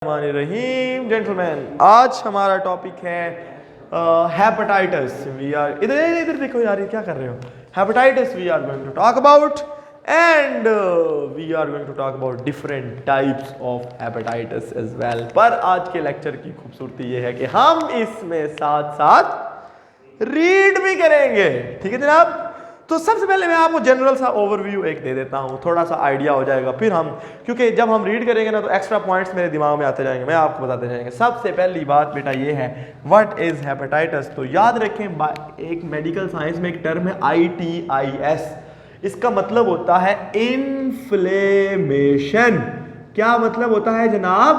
रहीम gentleman, आज हमारा topic है हेपेटाइटिस। वी आर इधर इधर देखो यार, ये क्या कर रहे हो? Hepatitis we are going to talk about and we are going to talk about different types of hepatitis as well. पर आज के लेक्चर की खूबसूरती ये है कि हम इसमें साथ साथ रीड भी करेंगे। ठीक है जनाब। तो सबसे पहले मैं आपको जनरल सा ओवरव्यू एक दे देता हूँ, थोड़ा सा आइडिया हो जाएगा। फिर हम, क्योंकि जब हम रीड करेंगे ना तो एक्स्ट्रा पॉइंट्स मेरे दिमाग में आते जाएंगे, मैं आपको बताते जाएंगे। सबसे पहली बात बेटा ये है, व्हाट इज हेपेटाइटिस। तो याद रखें, एक मेडिकल साइंस में एक टर्म है ITIS। इसका मतलब होता है इन्फ्लेमेशन। क्या मतलब होता है जनाब?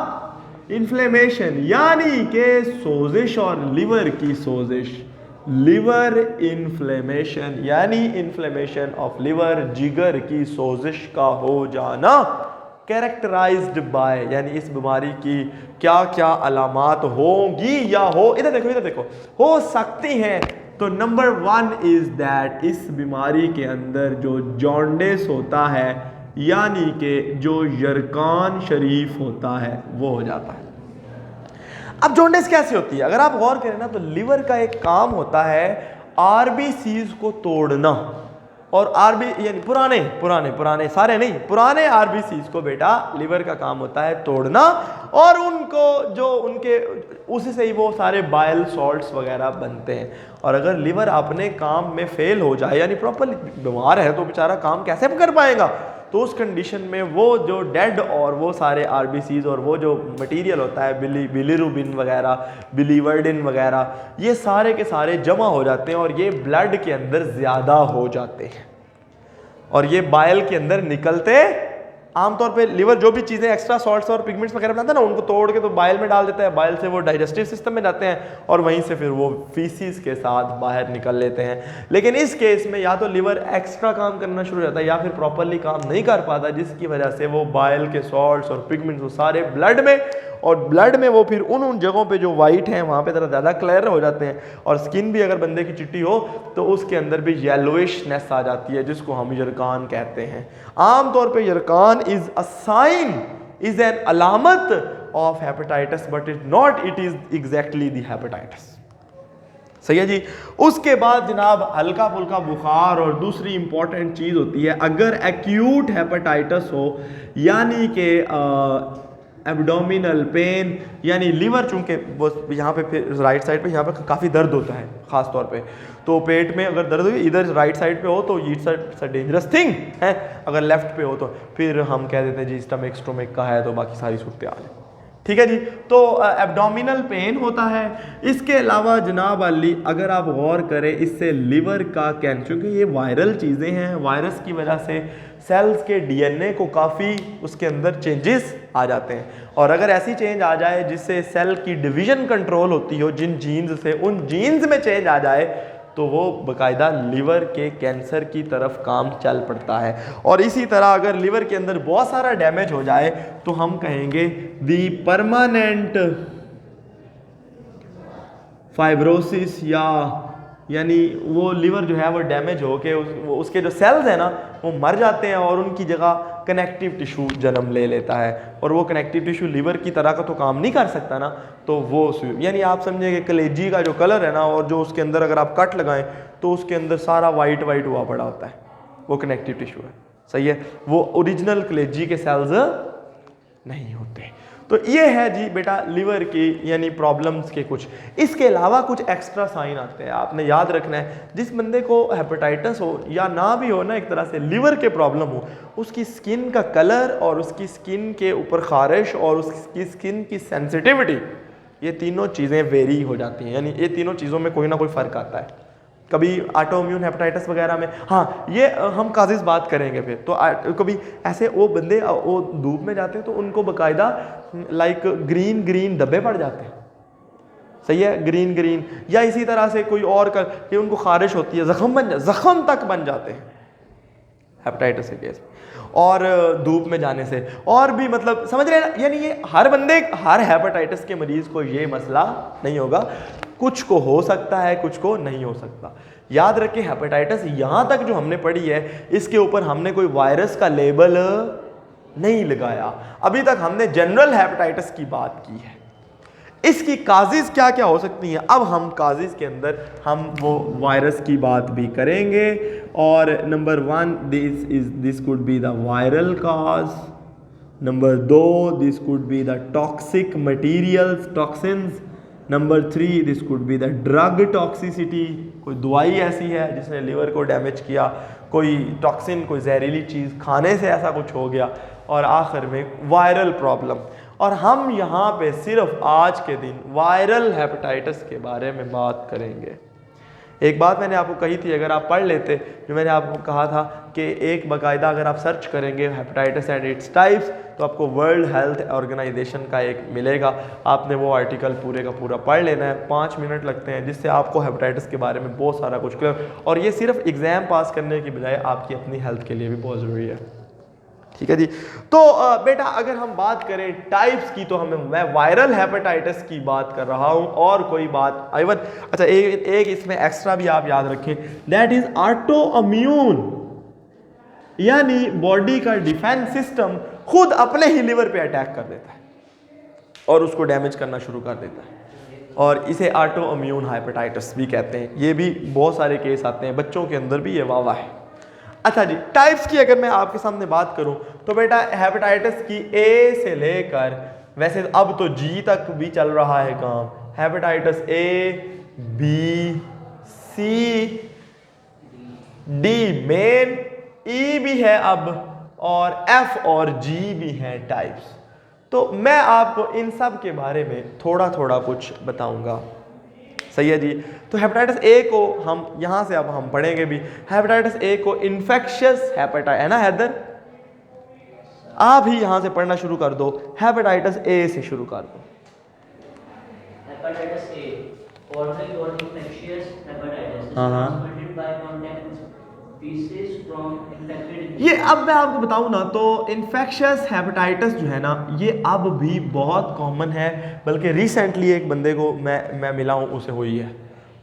इन्फ्लेमेशन, यानी कि सोजिश और लिवर की सोजिश। लिवर इन्फ्लेमेशन यानी इन्फ्लेमेशन ऑफ लिवर, जिगर की सोजिश का हो जाना। कैरेक्टराइज्ड बाय, यानी इस बीमारी की क्या क्या अलामात होंगी या हो, इधर देखो, हो सकती हैं। तो नंबर 1 इज दैट, इस बीमारी के अंदर जो जॉन्डिस होता है, यानी कि जो यरकान शरीफ होता है, वो हो जाता है। अब जॉन्डिस कैसे होती है? अगर आप गौर करें ना, तो लिवर का एक काम होता है आरबीसीज को तोड़ना। और यानी पुराने सारे नहीं, पुराने आरबीसीज को बेटा लिवर का काम होता है तोड़ना, और उनको जो उनके उसी से ही वो सारे बाइल सॉल्ट्स वगैरह बनते हैं। और अगर लिवर अपने काम में फेल हो जाए, यानी प्रॉपरली बीमार है, तो बेचारा काम कैसे कर पाएगा? तो उस कंडीशन में वो जो डेड और वो सारे आरबीसीज और वो जो मटेरियल होता है बिलीरुबिन वगैरह, बिलीवर्डिन वगैरह, ये सारे के सारे जमा हो जाते हैं और ये ब्लड के अंदर ज़्यादा हो जाते हैं और ये बाइल के अंदर निकलते। आमतौर पे लिवर जो भी चीज़ें एक्स्ट्रा सॉल्ट्स और पिगमेंट्स वगैरह बनाता है ना, उनको तोड़ के तो बाइल में डाल देता है। बाइल से वो डाइजेस्टिव सिस्टम में जाते हैं और वहीं से फिर वो फीसिस के साथ बाहर निकल लेते हैं। लेकिन इस केस में या तो लिवर एक्स्ट्रा काम करना शुरू हो जाता है या फिर प्रॉपरली काम नहीं कर पाता, जिसकी वजह से वो बाइल के सॉल्ट्स और पिगमेंट्स वो सारे ब्लड में, और ब्लड में वो फिर उन जगहों पे जो वाइट हैं वहाँ पे ज़रा ज़्यादा क्लियर हो जाते हैं। और स्किन भी अगर बंदे की चिट्टी हो तो उसके अंदर भी येलोइशनेस आ जाती है, जिसको हम यरकान कहते हैं। आमतौर पे यरकान is a sign, is an अलामत of hepatitis, but it not it is exactly the hepatitis. सही है जी। उसके बाद जनाब हल्का फुल्का बुखार, और दूसरी इंपॉर्टेंट चीज़ होती है, अगर एक्यूट हेपेटाइटिस हो, यानी कि एब्डोमिनल पेन, यानी लिवर, चूंकि वो यहाँ पे फिर राइट साइड पे यहाँ पे काफ़ी दर्द होता है ख़ास तौर पे, तो पेट में अगर दर्द हो इधर राइट साइड पे हो तो इट्स अ डेंजरस थिंग है। अगर लेफ्ट पे हो तो फिर हम कह देते हैं जी स्टमक का है, तो बाकी सारी सूरतें आ जाए। ठीक है जी। तो एब्डोमिनल पेन होता है। इसके अलावा जनाब अली, अगर आप गौर करें, इससे लिवर का कैंसर, क्योंकि ये वायरल चीज़ें हैं, वायरस की वजह से सेल्स के डीएनए को काफ़ी उसके अंदर चेंजेस आ जाते हैं। और अगर ऐसी चेंज आ जाए जिससे सेल की डिवीजन कंट्रोल होती हो जिन जीन्स से, उन जीन्स में चेंज आ जाए, तो वो बाकायदा लिवर के कैंसर की तरफ काम चल पड़ता है। और इसी तरह अगर लिवर के अंदर बहुत सारा डैमेज हो जाए तो हम कहेंगे दी परमानेंट फाइब्रोसिस, यानी वो लिवर जो है वो डैमेज हो के उसके जो सेल्स हैं ना वो मर जाते हैं और उनकी जगह कनेक्टिव टिश्यू जन्म ले लेता है। और वो कनेक्टिव टिश्यू लिवर की तरह का तो काम नहीं कर सकता ना, तो वो यानी आप समझिए कि कलेजी का जो कलर है ना, और जो उसके अंदर अगर आप कट लगाएं तो उसके अंदर सारा वाइट हुआ पड़ा होता है, वो कनेक्टिव टिश्यू है। सही है। वो ओरिजिनल कलेजी के सेल्स नहीं होते। तो ये है जी बेटा लिवर की यानी प्रॉब्लम्स के कुछ। इसके अलावा कुछ एक्स्ट्रा साइन आते हैं, आपने याद रखना है। जिस बंदे को हेपेटाइटिस हो या ना भी हो ना, एक तरह से लिवर के प्रॉब्लम हो, उसकी स्किन का कलर और उसकी स्किन के ऊपर खारिश और उसकी स्किन की सेंसिटिविटी, ये तीनों चीज़ें वेरी हो जाती हैं। यानी ये तीनों चीज़ों में कोई ना कोई फ़र्क आता है। कभी ऑटोइम्यून हेपेटाइटिस वगैरह में, हाँ ये हम काजिज बात करेंगे फिर। तो कभी ऐसे वो बंदे वो धूप में जाते हैं तो उनको बाकायदा लाइक ग्रीन धब्बे पड़ जाते हैं। सही है, ग्रीन, या इसी तरह से कोई और कि उनको खारिश होती है, जख्म तक बन जाते हैं हेपेटाइटिस के केस, और धूप में जाने से। और भी मतलब समझ रहे हैं ना, यानी ये हर हेपेटाइटिस के मरीज को ये मसला नहीं होगा, कुछ को हो सकता है, कुछ को नहीं हो सकता। याद रखें हेपेटाइटिस यहाँ तक जो हमने पढ़ी है, इसके ऊपर हमने कोई वायरस का लेबल नहीं लगाया। अभी तक हमने जनरल हेपेटाइटिस की बात की है। इसकी काजिज क्या क्या हो सकती हैं, अब हम काजिज के अंदर हम वो वायरस की बात भी करेंगे। और number 1 this could be the viral cause. Number 2 this could be the toxic materials, toxins. Number 3 this could be the drug toxicity, कोई दवाई ऐसी है जिसने लिवर को डैमेज किया, कोई टॉक्सिन, कोई जहरीली चीज़ खाने से ऐसा कुछ हो गया, और आखिर में वायरल प्रॉब्लम। और हम यहाँ पे सिर्फ आज के दिन वायरल हेपेटाइटिस के बारे में बात करेंगे। एक बात मैंने आपको कही थी, अगर आप पढ़ लेते, जो मैंने आपको कहा था कि एक बाकायदा अगर आप सर्च करेंगे हेपेटाइटिस एंड इट्स टाइप्स तो आपको वर्ल्ड हेल्थ ऑर्गेनाइजेशन का एक मिलेगा। आपने वो आर्टिकल पूरे का पूरा पढ़ लेना है, 5 मिनट लगते हैं, जिससे आपको हेपेटाइटिस के बारे में बहुत सारा कुछ क्लियर। और ये सिर्फ एग्ज़ाम पास करने की बजाय आपकी अपनी हेल्थ के लिए भी बहुत ज़रूरी है। ठीक है जी। तो बेटा अगर हम बात करें टाइप्स की, तो मैं वायरल हेपेटाइटिस की बात कर रहा हूं और कोई बात इवन अच्छा एक इसमें एक्स्ट्रा भी आप याद रखें, दैट इज ऑटो इम्यून, यानी बॉडी का डिफेंस सिस्टम खुद अपने ही लिवर पे अटैक कर देता है और उसको डैमेज करना शुरू कर देता है, और इसे ऑटो इम्यून हेपेटाइटिस भी कहते हैं। ये भी बहुत सारे केस आते हैं, बच्चों के अंदर भी ये वाह है। अच्छा जी, टाइप्स की अगर मैं आपके सामने बात करूं तो बेटा हेपेटाइटिस की ए से लेकर, वैसे अब तो जी तक भी चल रहा है काम, hepatitis A, B, C, D main, E भी है अब, और एफ और जी भी हैं टाइप्स। तो मैं आपको इन सब के बारे में थोड़ा थोड़ा कुछ बताऊंगा। सही है जी। तो हेपेटाइटिस ए को हम यहाँ से अब हम पढ़ेंगे भी। हेपेटाइटिस ए को इन्फेक्शियस हेपेटाइटिस है ना हैदर, आप ही यहाँ से पढ़ना शुरू कर दो, हेपेटाइटिस ए से शुरू कर दो। Hepatitis A ordinary or infectious hepatitis is हाँ। transmitted by contact species from infected ये अब मैं आपको बताऊं ना, तो इन्फेक्शियस हेपेटाइटिस जो है ना, ये अब भी बहुत कॉमन है, बल्कि रिसेंटली एक बंदे को मैं मिला हूँ, उसे हुई है,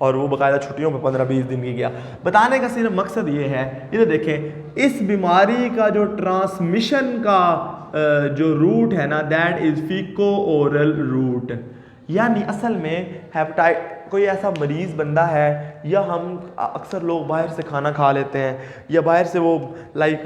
और वो बाकायदा छुट्टियों में 15-20 दिन की गया। बताने का सिर्फ मकसद ये है, इधर देखें, इस बीमारी का जो ट्रांसमिशन का जो रूट है ना, दैट इज फीको ओरल रूट, यानी असल में कोई ऐसा मरीज़ बंदा है, या हम अक्सर लोग बाहर से खाना खा लेते हैं, या बाहर से वो लाइक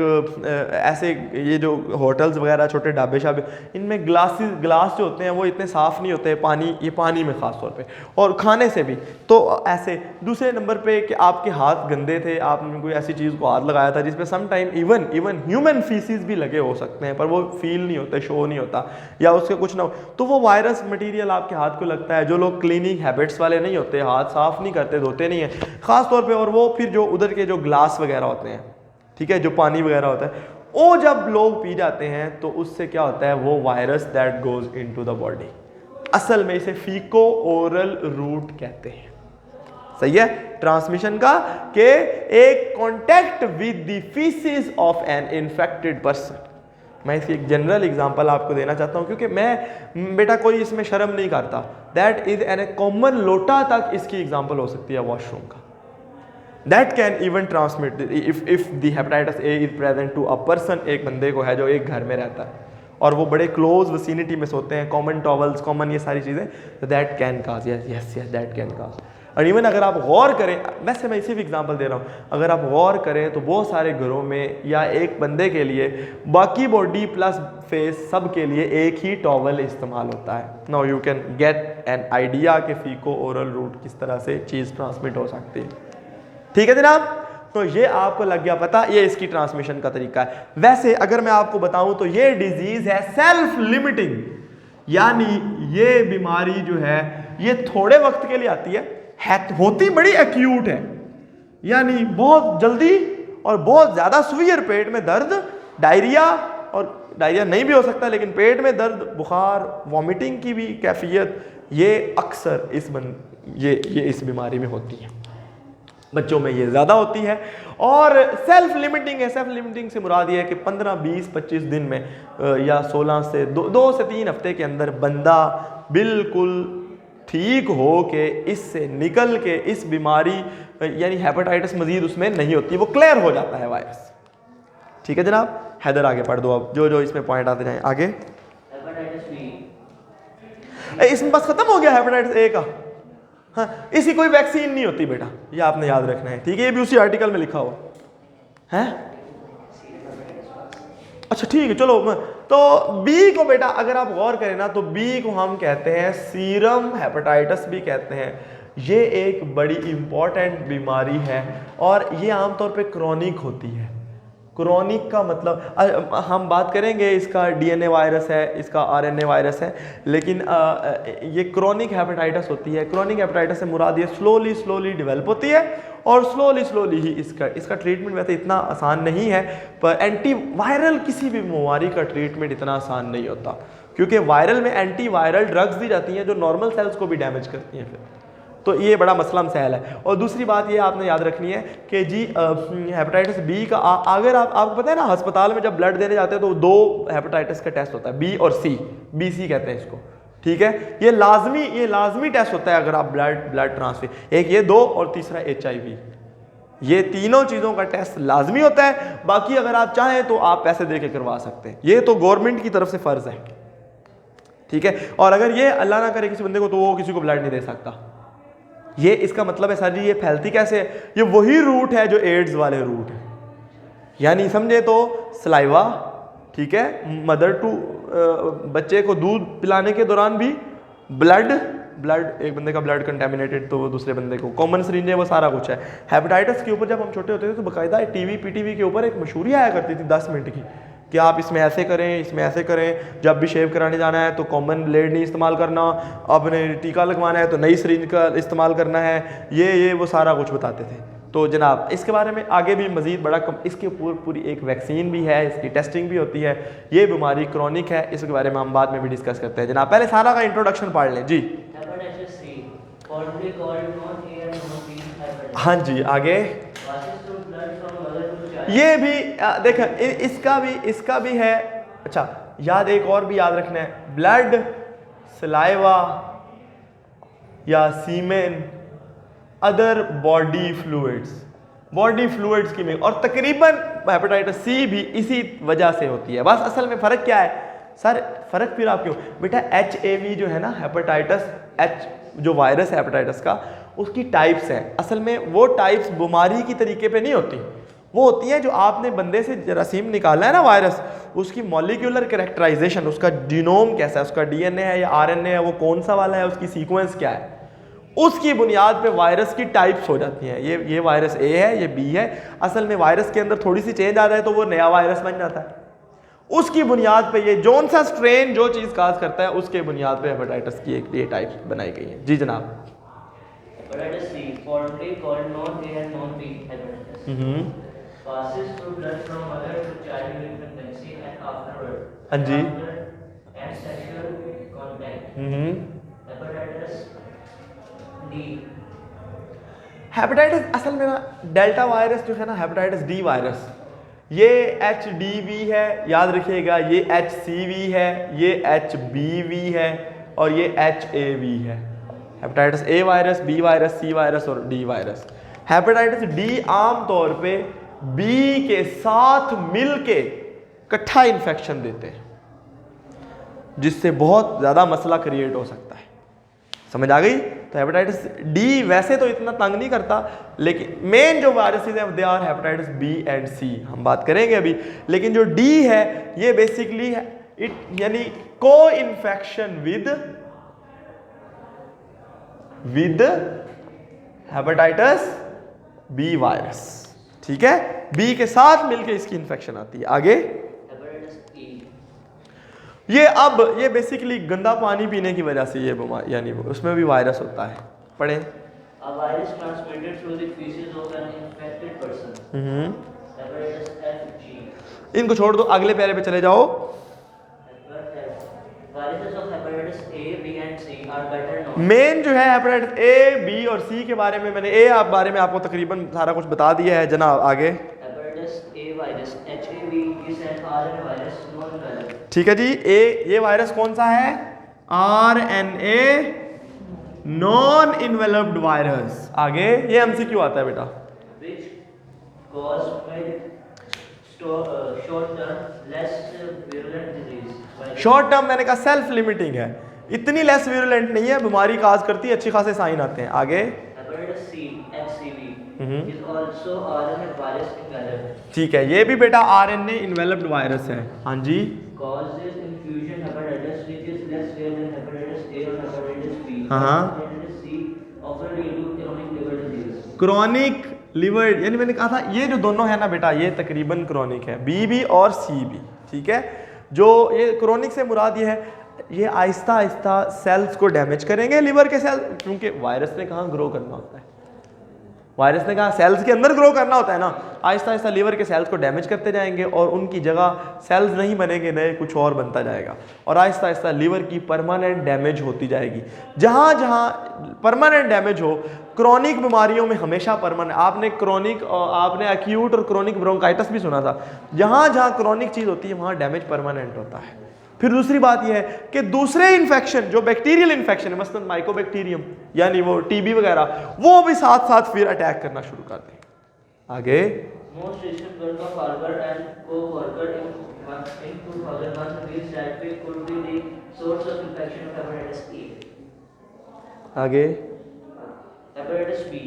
ऐसे ये जो होटल्स वगैरह छोटे ढाबे शाबे, इनमें ग्लास जो होते हैं वो इतने साफ़ नहीं होते, ये पानी में ख़ास तौर पे, और खाने से भी। तो ऐसे दूसरे नंबर पे कि आपके हाथ गंदे थे, आपने कोई ऐसी चीज़ को हाथ लगाया था जिसपे some time even human faeces भी लगे हो सकते हैं, पर वो फील नहीं होते, शो नहीं होता, या उसके कुछ ना हो, तो वो वायरस मटीरियल आपके हाथ को लगता है। जो लोग क्लीनिंग हैबिट्स वाले नहीं होते, हाथ साफ नहीं करते, धोते नहीं है खास तौर पे, और वो फिर जो उधर के जो ग्लास वगैरह होते हैं, ठीक है, जो पानी वगैरह होता है, वो जब लोग पी जाते हैं तो उससे क्या होता है, वो virus that goes into the body. असल में इसे फीको ओरल रूट कहते हैं। सही है, ट्रांसमिशन का के एक contact with the faeces of an infected person. मैं इसकी एक जनरल एग्जांपल आपको देना चाहता हूं, क्योंकि मैं बेटा कोई इसमें शर्म नहीं करता। That is an a common लोटा तक इसकी एग्जांपल हो सकती है वॉशरूम का। That can even transmit if the hepatitis A is present to a person, एक बंदे को है जो एक घर में रहता है और वो बड़े क्लोज विसिनिटी में सोते हैं, कॉमन टॉवल्स, कॉमन ये सारी चीज़ें, तो that can cause, yes that can cause. और इवन अगर आप गौर करें, वैसे मैं सिर्फ एग्जांपल दे रहा हूँ, अगर आप गौर करें तो बहुत सारे घरों में या एक बंदे के लिए बाकी बॉडी प्लस फेस सब के लिए एक ही टॉवल इस्तेमाल होता है। Now you can get an idea कि फीको ओरल रूट किस तरह से चीज़ ट्रांसमिट हो सकती है। ठीक है जनाब, तो ये आपको लग गया पता, ये इसकी ट्रांसमिशन का तरीका है। वैसे अगर मैं आपको बताऊं तो ये डिजीज है सेल्फ लिमिटिंग, यानी ये बीमारी जो है ये थोड़े वक्त के लिए आती है, होती बड़ी एक्यूट है, यानी बहुत जल्दी और बहुत ज़्यादा सीवियर, पेट में दर्द, डायरिया, और डायरिया नहीं भी हो सकता लेकिन पेट में दर्द, बुखार, वॉमिटिंग की भी कैफियत, ये अक्सर इस बीमारी में होती है। बच्चों में ये ज़्यादा होती है और सेल्फ लिमिटिंग है। सेल्फ लिमिटिंग से मुराद ये है कि 15, 20, 25 दिन में या 16 से 2 से 3 हफ्ते के अंदर बंदा बिल्कुल ठीक हो के इससे निकल के इस बीमारी यानी हेपेटाइटिस मजीद उसमें नहीं होती, वो क्लियर हो जाता है वायरस। ठीक है जनाब, हैदर आगे पढ़ दो, अब जो जो इसमें पॉइंट आते जाएं आगे। हेपेटाइटिस बी, इसमें बस खत्म हो गया हेपेटाइटिस ए का। हाँ, इसकी कोई वैक्सीन नहीं होती बेटा, ये आपने याद रखना है, ठीक है, ये भी उसी आर्टिकल में लिखा हुआ है। अच्छा ठीक है, चलो तो बी को बेटा अगर आप गौर करें ना, तो बी को हम कहते हैं सीरम हेपेटाइटिस भी कहते हैं। ये एक बड़ी इंपॉर्टेंट बीमारी है और ये आमतौर पे क्रॉनिक होती है। क्रॉनिक का मतलब हम बात करेंगे, इसका डीएनए वायरस है, इसका आरएनए वायरस है, लेकिन ये क्रॉनिक हेपेटाइटिस होती है। क्रॉनिक हेपेटाइटिस से मुराद ये स्लोली डेवलप होती है और स्लोली ही इसका ट्रीटमेंट वैसे इतना आसान नहीं है, पर एंटीवायरल किसी भी बीमारी का ट्रीटमेंट इतना आसान नहीं होता, क्योंकि वायरल में एंटीवायरल ड्रग्स दी जाती हैं जो नॉर्मल सेल्स को भी डैमेज करती हैं फिर, तो ये बड़ा मसला मसैल है। और दूसरी बात ये आपने याद रखनी है कि जी हेपेटाइटिस बी का अगर आपको पता है ना, अस्पताल में जब ब्लड देने जाते हैं तो 2 हेपेटाइटिस का टेस्ट होता है, बी और सी, BC कहते हैं इसको, ठीक है। ये लाजमी टेस्ट होता है अगर आप ब्लड ट्रांसफर, एक ये 2 और तीसरा HIV, ये तीनों चीज़ों का टेस्ट लाजमी होता है। बाकी अगर आप चाहें तो आप पैसे दे के करवा सकते हैं, ये तो गवर्नमेंट की तरफ से फ़र्ज़ है, ठीक है। और अगर ये अल्लाह ना करे किसी बंदे को, तो वो किसी को ब्लड नहीं दे सकता। ये इसका मतलब है सर जी, ये फैलती कैसे है? ये वही रूट है जो एड्स वाले रूट है, यानी समझे तो सलाइवा, ठीक है, मदर टू बच्चे को दूध पिलाने के दौरान भी ब्लड, एक बंदे का ब्लड कंटेमिनेटेड तो वो दूसरे बंदे को, कॉमन सिरिंज है, वो सारा कुछ है। हेपेटाइटिस के ऊपर जब हम छोटे होते थे तो बाकायदा PTV के ऊपर एक मशहूरी आया करती थी 10 मिनट की, कि आप इसमें ऐसे करें, इसमें ऐसे करें, जब भी शेव कराने जाना है तो कॉमन ब्लेड नहीं इस्तेमाल करना, आपने टीका लगवाना है तो नई सिरिंज का इस्तेमाल करना है, ये वो सारा कुछ बताते थे। तो जनाब इसके बारे में आगे भी मज़ीद बड़ा इसके ऊपर पूरी एक वैक्सीन भी है, इसकी टेस्टिंग भी होती है। ये बीमारी क्रॉनिक है, इसके बारे में हम बाद में भी डिस्कस करते हैं। जनाब पहले सारा का इंट्रोडक्शन पढ़ लें जी। Hepatitis C, commonly called non-A and non-B hepatitis. हाँ जी आगे। Passes through blood from mother to child. ये भी देखा, इसका भी है। अच्छा याद, एक और भी याद रखना है, ब्लड, सलाइवा या सीमेन, अदर बॉडी फ्लूइड्स की में, और तकरीबन हेपेटाइटिस सी भी इसी वजह से होती है। बस असल में फ़र्क क्या है सर? फ़र्क फिर आप क्यों बेटा, HIV जो है ना, हेपेटाइटिस H जो वायरस है हेपेटाइटिस का, उसकी टाइप्स हैं। असल में वो टाइप्स बीमारी की तरीके पे नहीं होती, वो होती हैं जो आपने बंदे से जरासीम निकाला है ना वायरस, उसकी मॉलिक्यूलर कैरेक्टराइजेशन, उसका जीनोम कैसा है, उसका DNA है या RNA है, वो कौन सा वाला है, उसकी सीक्वेंस क्या है, उसकी बुनियाद पे वायरस की टाइप्स हो जाती हैं। ये वायरस A है, ये B है। असल में वायरस के अंदर थोड़ी सी चेंज आ जाए तो वो नया वायरस बन जाता है। उसकी बुनियाद पे ये जौन सा स्ट्रेन जो चीज़ काज करता है, उसके बुनियाद पे हेपेटाइटिस की एक ये टाइप्स बनाई गई है। जी जनाब। Hepatitis C, commonly called non-A and non-B hepatitis. Passes through blood from mother to child during pregnancy and afterward. हाँ जी। After and sexual contact. Hepatitis D. Hepatitis असल में ना, डेल्टा वायरस जो है ना, हेपेटाइटिस D वायरस, ये HDV है, याद रखिएगा, ये HCV है, ये HBV है और ये HAV है। Hepatitis A virus, B virus, C virus और D वायरस। हेपेटाइटिस D आम तौर पे B के साथ मिलके इकट्ठा इन्फेक्शन देते हैं, जिससे बहुत ज़्यादा मसला क्रिएट हो सकता है। समझ आ गई? तो हेपेटाइटिस D वैसे तो इतना तंग नहीं करता, लेकिन मेन जो वायरसेस हैं they are hepatitis B and C, हम बात करेंगे अभी। लेकिन जो D है ये बेसिकली इट यानी को infection with hepatitis B virus, ठीक है, B के साथ मिलके इसकी इन्फेक्शन आती है। आगे Hepatitis E. ये बेसिकली गंदा पानी पीने की वजह से ये बीमारी, यानी उसमें भी वायरस होता है। पढ़े। A virus transmitted through the feces of an infected person. Hepatitis FG. इनको छोड़ दो, अगले पैरे पे चले जाओ। Viruses of hepatitis A, B and C are better known. Main जो है हेपेटाइटिस A, B और C के बारे में, मैंने बारे में आपको तकरीबन सारा कुछ बता दिया है जनाब। आगे Hepatitis A virus HAV is an RNA virus non-viral. ठीक है जी। ये वायरस कौन सा है? RNA non enveloped virus. आगे ये MCQ आता है बेटा। Which caused by short term, less virulent disease. Short term मैंने कहा सेल्फ लिमिटिंग है, इतनी लेस वीरुलेंट नहीं है, बीमारी काज करती है, अच्छी खासे साइन आते हैं। आगे Hepatitis C, HCV, is also RNA virus enveloped. ठीक है, ये भी बेटा आरएनए इन्वेलप्ड वायरस है। हाँ जी, Causes infusion hepatitis, which is less rare than hepatitis A or hepatitis B. हाँ। Hepatitis C often lead to chronic liver disease. Chronic liver, यानी मैंने कहा था ये जो दोनों है ना बेटा, ये तकरीबन क्रॉनिक है, बी भी और सी भी। ठीक है, जो ये क्रॉनिक से मुराद ये है, ये आहिस्ता आहिस्ता सेल्स को डैमेज करेंगे, लिवर के सेल, क्योंकि वायरस ने कहाँ ग्रो करना होता है, वायरस ने कहा सेल्स के अंदर ग्रो करना होता है ना, आहिस्ता आहिस्ता लिवर के सेल्स को डैमेज करते जाएंगे और उनकी जगह सेल्स नहीं बनेंगे, नए कुछ और बनता जाएगा और आहिस्ता आहिस्ता लिवर की परमानेंट डैमेज होती जाएगी। जहाँ जहाँ परमानेंट डैमेज हो, क्रॉनिक बीमारियों में हमेशा परमानेंट, आपने क्रॉनिक, आपने एक्यूट और क्रॉनिक ब्रोंकाइटिस भी सुना था, जहाँ जहाँ क्रॉनिक चीज़ होती है वहाँ डैमेज परमानेंट होता है। फिर दूसरी बात यह है कि दूसरे इन्फेक्शन जो बैक्टीरियल इन्फेक्शन है, मसलन माइकोबैक्टीरियम यानी वो टीबी वगैरह, वो भी साथ साथ फिर अटैक करना शुरू कर दें। आगे Most recent work of Harvard and co-worker in 2001 reveals that we could be the source of infection of hepatitis A. आगे Hepatitis B,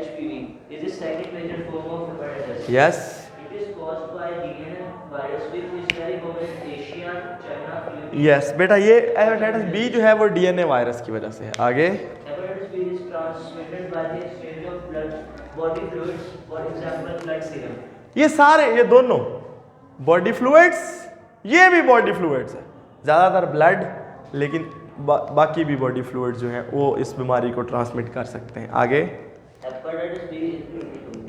HPV, is the second major form of hepatitis. Yes, It is caused by DNA virus, which is very common in Asia, China, Philippines. Yes बेटा, ये hepatitis B जो है वो DNA virus की वजह से है। आगे Hepatitis B is transmitted by the exchange of blood, body fluids, for example, blood serum. ये सारे, ये दोनों बॉडी फ्लूइड्स, ये भी बॉडी फ्लूइड्स है, ज़्यादातर ब्लड, लेकिन बाकी भी बॉडी फ्लूइड्स जो हैं वो इस बीमारी को ट्रांसमिट कर सकते हैं। आगे Hepatitis B is 22.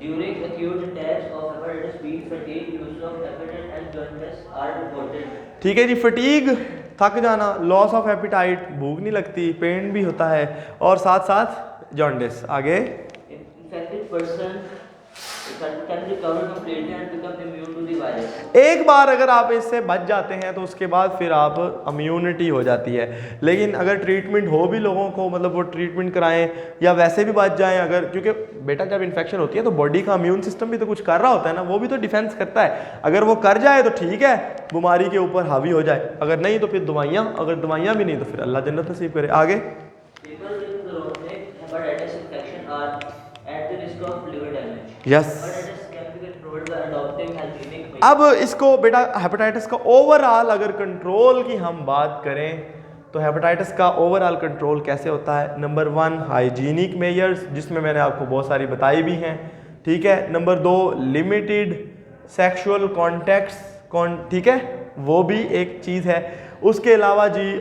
During acute attacks of hepatitis B, fatigue, use of heparin and jaundice are reported. ठीक है जी, फटीग, थक जाना, लॉस ऑफ एपिटाइट, भूख नहीं लगती, पेन भी होता है और साथ साथ जॉन्डिस। आगे Infected person can recover completely and become immune to the virus. एक बार अगर आप इससे बच जाते हैं तो उसके बाद फिर आप इम्यूनिटी हो जाती है, लेकिन अगर ट्रीटमेंट हो भी लोगों को, मतलब वो ट्रीटमेंट कराएं या वैसे भी बच जाएं अगर, क्योंकि बेटा जब इन्फेक्शन होती है तो बॉडी का इम्यून सिस्टम भी तो कुछ कर रहा होता है ना, वो भी तो डिफेंस करता है, अगर वो कर जाए तो ठीक है, बीमारी के ऊपर हावी हो जाए, अगर नहीं तो फिर दवाइयाँ, अगर दवाइयाँ भी नहीं तो फिर अल्लाह जन्नत नसीब करे। आगे People with chronic hepatitis infection are at the risk of liver damage. Yes, Hepatitis can be controlled by adopting hygienic measures. अब इसको बेटा हेपेटाइटिस का ओवरऑल अगर कंट्रोल की हम बात करें तो हेपेटाइटिस का ओवरऑल कंट्रोल कैसे होता है? नंबर 1 हाइजीनिक मेजर्स, जिसमें मैंने आपको बहुत सारी बताई भी हैं, ठीक है। नंबर 2 लिमिटेड सेक्सुअल कॉन्टैक्ट्स, ठीक है, वो भी एक चीज़ है। उसके अलावा जी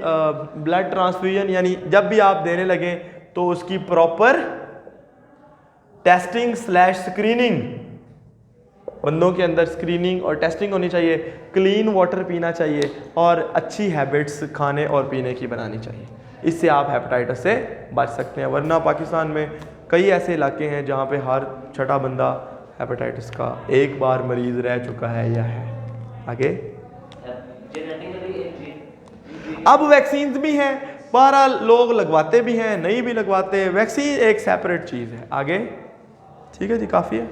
ब्लड ट्रांसफ्यूजन, यानी जब भी आप देने लगें तो उसकी प्रॉपर टेस्टिंग स्लैश स्क्रीनिंग, बंदों के अंदर स्क्रीनिंग और टेस्टिंग होनी चाहिए, क्लीन वाटर पीना चाहिए और अच्छी हैबिट्स खाने और पीने की बनानी चाहिए। इससे आप हेपेटाइटिस से बच सकते हैं, वरना पाकिस्तान में कई ऐसे इलाके हैं जहाँ पे हर छठा बंदा हेपेटाइटिस का एक बार मरीज़ रह चुका है या है। आगे अब वैक्सीन्स भी हैं, 12 लोग लगवाते भी हैं, नहीं भी लगवाते, वैक्सीन एक सेपरेट चीज़ है। आगे ठीक है जी, काफ़ी है।